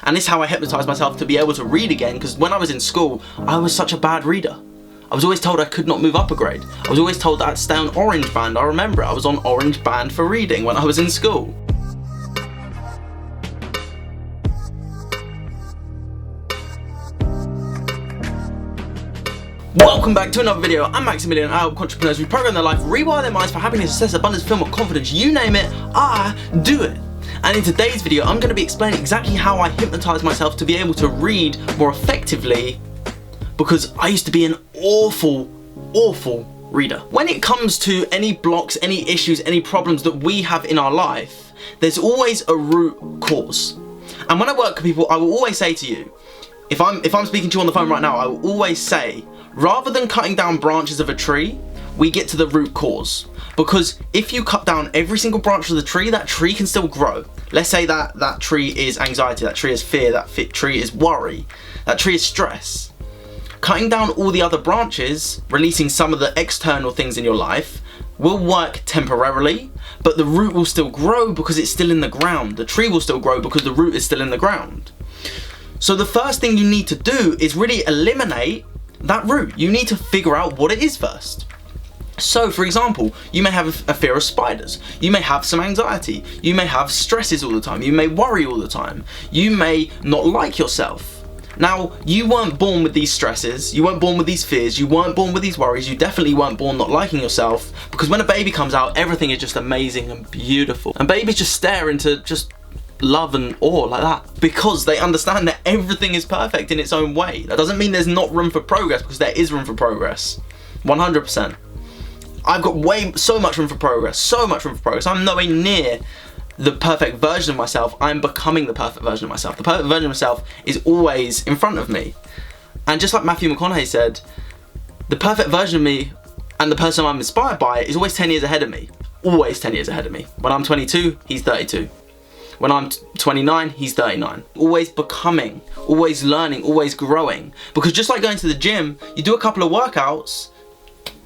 And this is how I hypnotized myself to be able to read again, because when I was in school, I was such a bad reader. I was always told I could not move up a grade. I was always told that I'd stay on orange band. I remember it. I was on orange band for reading when I was in school. Welcome back to another video. I'm Maximilian. I help entrepreneurs reprogram their life, rewire their minds for happiness, success, abundance, fulfillment, confidence, you name it, I do it. And in today's video, I'm going to be explaining exactly how I hypnotize myself to be able to read more effectively, because I used to be an awful reader. When it comes to any blocks, any issues, any problems that we have in our life, there's always a root cause. And when I work with people, I will always say to you, if I'm speaking to you on the phone right now, I will always say, rather than cutting down branches of a tree, we get to the root cause. Because if you cut down every single branch of the tree, that tree can still grow. Let's say that tree is anxiety, that tree is fear, that tree is worry, that tree is stress. Cutting down all the other branches, releasing some of the external things in your life, will work temporarily, but the root will still grow because it's still in the ground. The tree will still grow because the root is still in the ground. So the first thing you need to do is really eliminate that root. You need to figure out what it is first. So for example, you may have a fear of spiders, you may have some anxiety, you may have stresses all the time, you may worry all the time, you may not like yourself. Now, you weren't born with these stresses, you weren't born with these fears, you weren't born with these worries, you definitely weren't born not liking yourself, because when a baby comes out, everything is just amazing and beautiful. And babies just stare into just love and awe like that, because they understand that everything is perfect in its own way. That doesn't mean there's not room for progress, because there is room for progress, 100%. I've got so much room for progress, I'm nowhere near the perfect version of myself. I'm becoming the perfect version of myself. The perfect version of myself is always in front of me. And just like Matthew McConaughey said, the perfect version of me and the person I'm inspired by is always 10 years ahead of me. Always 10 years ahead of me. When I'm 22, he's 32. When I'm 29, he's 39. Always becoming, always learning, always growing. Because just like going to the gym, you do a couple of workouts,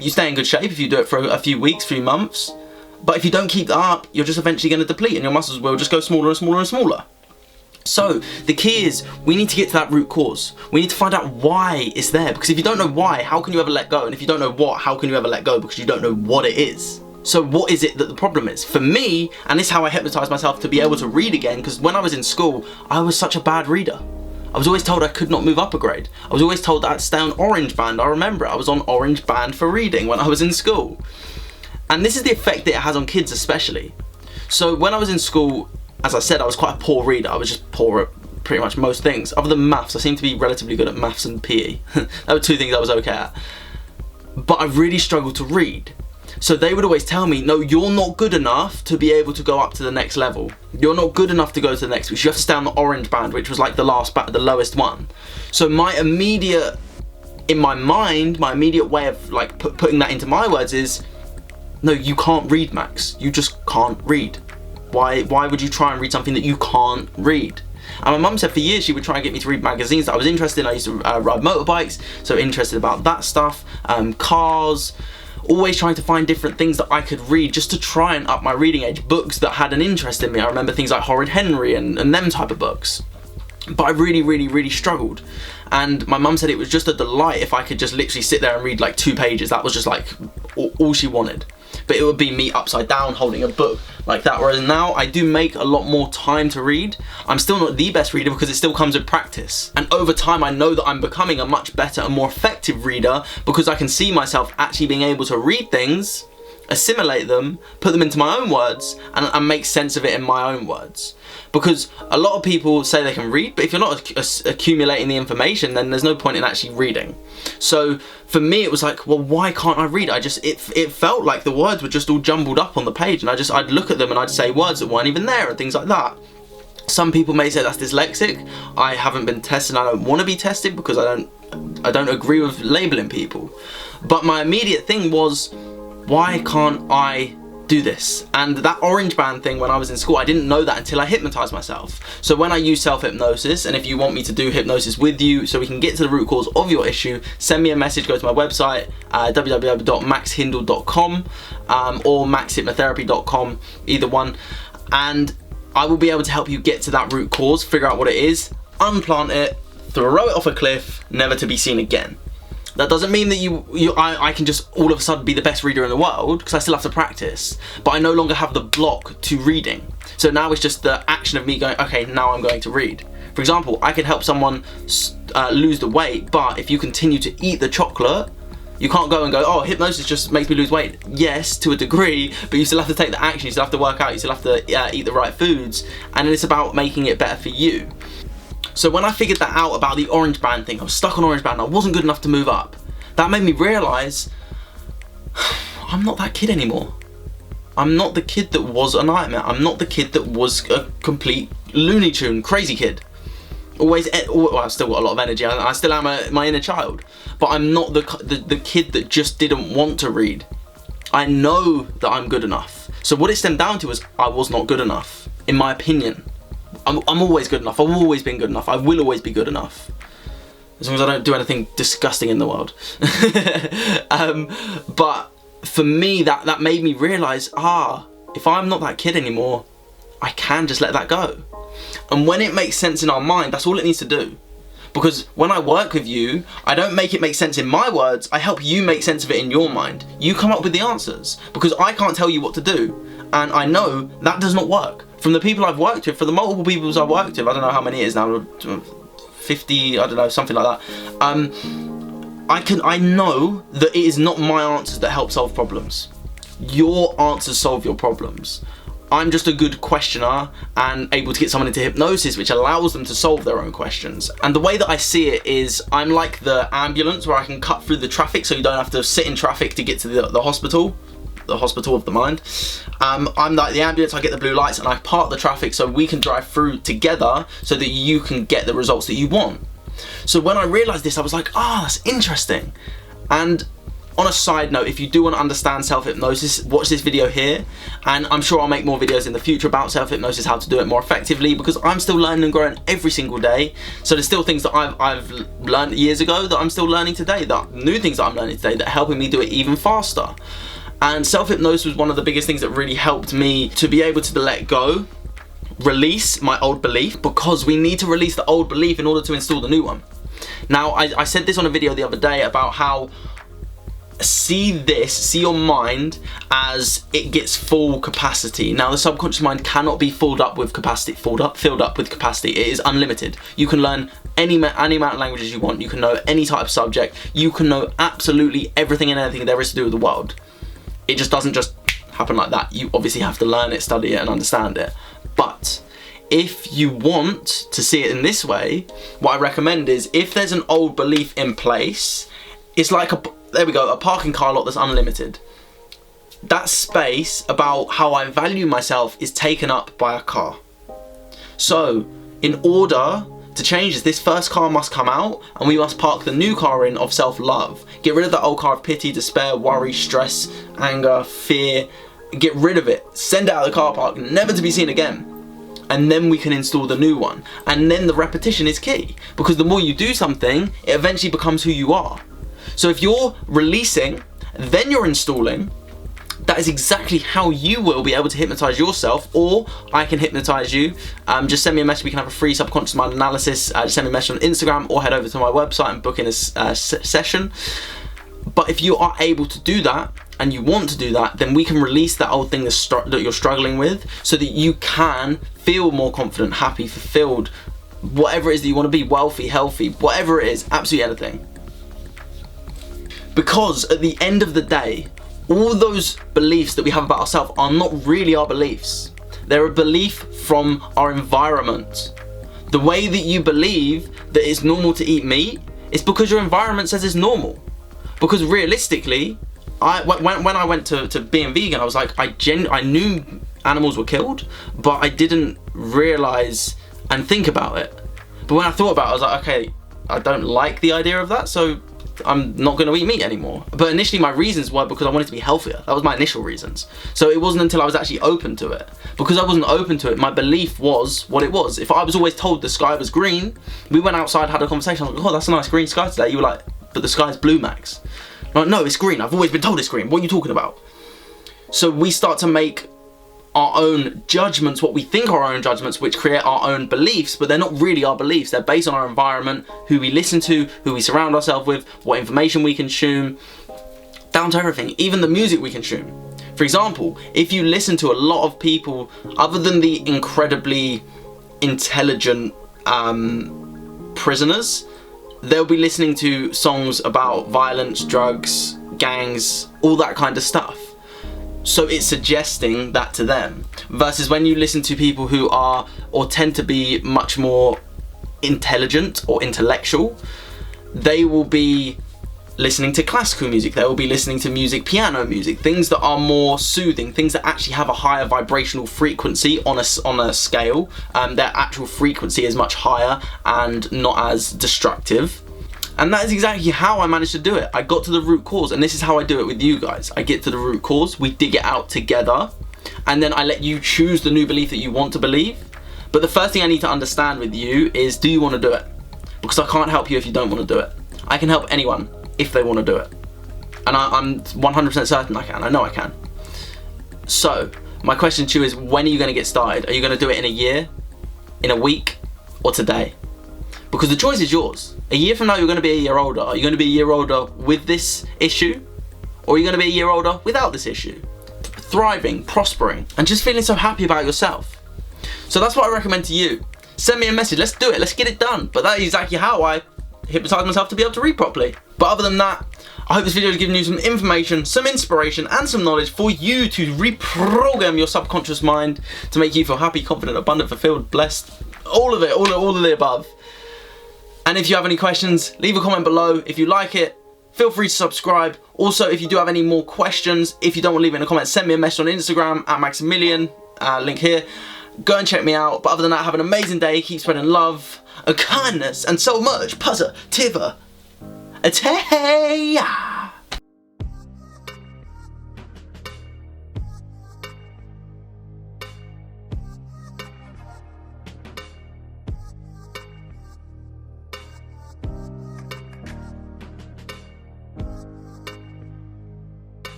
you stay in good shape if you do it for a few weeks, few months. But if you don't keep that up, you're just eventually going to deplete and your muscles will just go smaller and smaller and smaller. So the key is, we need to get to that root cause. We need to find out why it's there. Because if you don't know why, how can you ever let go? And if you don't know what, how can you ever let go? Because you don't know what it is. So what is it that the problem is? For me, and this is how I hypnotize myself to be able to read again, because when I was in school, I was such a bad reader. I was always told I could not move up a grade. I was always told that I'd stay on orange band. I remember it. I was on orange band for reading when I was in school. And this is the effect that it has on kids especially. So when I was in school, as I said, I was quite a poor reader. I was just poor at pretty much most things. Other than maths, I seemed to be relatively good at maths and PE. That were two things I was okay at. But I really struggled to read. So they would always tell me, no, you're not good enough to be able to go up to the next level. You're not good enough to go to the next, which you have to stay on the orange band, which was like the lowest one. So in my mind, my immediate way of like putting that into my words is, no, you can't read, Max. You just can't read. Why would you try and read something that you can't read? And my mum said for years she would try and get me to read magazines that I was interested in. I used to ride motorbikes, so interested about that stuff, cars, always trying to find different things that I could read just to try and up my reading age, books that had an interest in me. I remember things like Horrid Henry and them type of books. But I really struggled. And my mum said it was just a delight if I could just literally sit there and read like 2 pages. That was just like all she wanted. But it would be me upside down holding a book like that. Whereas now I do make a lot more time to read. I'm still not the best reader because it still comes with practice. And over time I know that I'm becoming a much better and more effective reader, because I can see myself actually being able to read things, assimilate them, put them into my own words, and make sense of it in my own words. Because a lot of people say they can read, but if you're not accumulating the information, then there's no point in actually reading. So for me it was like, well, why can't I read? It felt like the words were just all jumbled up on the page, and I'd look at them and I'd say words that weren't even there and things like that. Some people may say that's dyslexic. I haven't been tested, I don't want to be tested because I don't agree with labeling people. But my immediate thing was, why can't I do this? And that orange band thing when I was in school, I didn't know that until I hypnotized myself. So when I use self-hypnosis, and if you want me to do hypnosis with you so we can get to the root cause of your issue, send me a message, go to my website, www.maxhindle.com or maxhypnotherapy.com, either one, and I will be able to help you get to that root cause, figure out what it is, unplant it, throw it off a cliff, never to be seen again. That doesn't mean that I can just all of a sudden be the best reader in the world, because I still have to practice, but I no longer have the block to reading. So now it's just the action of me going, okay, now I'm going to read. For example, I could help someone lose the weight, but if you continue to eat the chocolate, you can't go and go, oh, hypnosis just makes me lose weight. Yes, to a degree, but you still have to take the action, you still have to work out, you still have to eat the right foods, and it's about making it better for you. So when I figured that out about the orange band thing, I was stuck on orange band, I wasn't good enough to move up. That made me realise, I'm not that kid anymore. I'm not the kid that was a nightmare. I'm not the kid that was a complete Looney Tune, crazy kid. Well, I've still got a lot of energy, I still am my inner child, but I'm not the kid that just didn't want to read. I know that I'm good enough. So what it stemmed down to was I was not good enough, in my opinion. I'm always good enough, I've always been good enough, I will always be good enough. As long as I don't do anything disgusting in the world. But for me, that made me realise, if I'm not that kid anymore, I can just let that go. And when it makes sense in our mind, that's all it needs to do. Because when I work with you, I don't make it make sense in my words, I help you make sense of it in your mind. You come up with the answers, because I can't tell you what to do. And I know that does not work. From the people I've worked with, for the multiple people I've worked with, I don't know how many it is now, 50, I don't know, something like that. I know that it is not my answers that help solve problems. Your answers solve your problems. I'm just a good questioner and able to get someone into hypnosis, which allows them to solve their own questions. And the way that I see it is, I'm like the ambulance where I can cut through the traffic so you don't have to sit in traffic to get to the hospital. The hospital of the mind. I'm like the ambulance, I get the blue lights and I park the traffic so we can drive through together so that you can get the results that you want. So when I realised this, I was like, that's interesting. And on a side note, if you do want to understand self-hypnosis, watch this video here, and I'm sure I'll make more videos in the future about self-hypnosis, how to do it more effectively, because I'm still learning and growing every single day. So there's still things that I've learned years ago that I'm still learning today, that new things that I'm learning today that are helping me do it even faster. And self-hypnosis was one of the biggest things that really helped me to be able to let go, release my old belief, because we need to release the old belief in order to install the new one. Now, I said this on a video the other day about how see your mind as it gets full capacity. Now, the subconscious mind cannot be filled up with capacity. It is unlimited. You can learn any amount of languages you want. You can know any type of subject. You can know absolutely everything and anything there is to do with the world. It just doesn't just happen like that. You obviously have to learn it, study it, and understand it. But if you want to see it in this way, what I recommend is, if there's an old belief in place, it's like a parking car lot that's unlimited. That space about how I value myself is taken up by a car. So in order to change this first car must come out, and we must park the new car in of self-love. Get rid of the old car of pity, despair, worry, stress, anger, fear. Get rid of it. Send it out of the car park, never to be seen again. And then we can install the new one. And then the repetition is key, because the more you do something, it eventually becomes who you are. So if you're releasing, then you're installing, that is exactly how you will be able to hypnotize yourself, or I can hypnotize you. Just send me a message, we can have a free subconscious mind analysis. Just send me a message on Instagram, or head over to my website and book in a session. But if you are able to do that, and you want to do that, then we can release that old thing that you're struggling with, so that you can feel more confident, happy, fulfilled, whatever it is that you want to be, wealthy, healthy, whatever it is, absolutely anything. Because at the end of the day, all those beliefs that we have about ourselves are not really our beliefs. They're a belief from our environment. The way that you believe that it's normal to eat meat is because your environment says it's normal. Because realistically, when I went to being vegan, I was like, I knew animals were killed, but I didn't realise and think about it. But when I thought about it, I was like, okay, I don't like the idea of that, so I'm not going to eat meat anymore. But initially my reasons were because I wanted to be healthier. That was my initial reasons. So it wasn't until I was actually open to it. Because I wasn't open to it, my belief was what it was. If I was always told the sky was green, we went outside, had a conversation, I was like, oh, that's a nice green sky today. You were like, but the sky's blue, Max. I'm like, no, it's green. I've always been told it's green. What are you talking about? So we start to make our own judgments, what we think are our own judgments, which create our own beliefs, but they're not really our beliefs. They're based on our environment, who we listen to, who we surround ourselves with, what information we consume, down to everything, even the music we consume. For example, if you listen to a lot of people, other than the incredibly intelligent prisoners, they'll be listening to songs about violence, drugs, gangs, all that kind of stuff. So it's suggesting that to them. Versus when you listen to people who are, or tend to be, much more intelligent or intellectual, they will be listening to classical music, they will be listening to music, piano music, things that are more soothing, things that actually have a higher vibrational frequency on a scale. Their actual frequency is much higher and not as destructive. And that is exactly how I managed to do it. I got to the root cause, and this is how I do it with you guys. I get to the root cause, we dig it out together, and then I let you choose the new belief that you want to believe. But the first thing I need to understand with you is, do you want to do it? Because I can't help you if you don't want to do it. I can help anyone if they want to do it. And I'm 100% certain I can. I know I can. So, my question to you is, when are you going to get started? Are you going to do it in a year, in a week, or today? Because the choice is yours. A year from now, you're going to be a year older. Are you going to be a year older with this issue? Or are you going to be a year older without this issue? Thriving, prospering, and just feeling so happy about yourself. So that's what I recommend to you. Send me a message. Let's do it. Let's get it done. But that is exactly how I hypnotize myself to be able to read properly. But other than that, I hope this video has given you some information, some inspiration, and some knowledge for you to reprogram your subconscious mind to make you feel happy, confident, abundant, fulfilled, blessed, all of it, all of the above. And if you have any questions, leave a comment below. If you like it, feel free to subscribe. Also, if you do have any more questions, if you don't want to leave it in a comment, send me a message on Instagram at Maximilian, link here. Go and check me out. But other than that, have an amazing day. Keep spreading love, kindness, and so much positivity.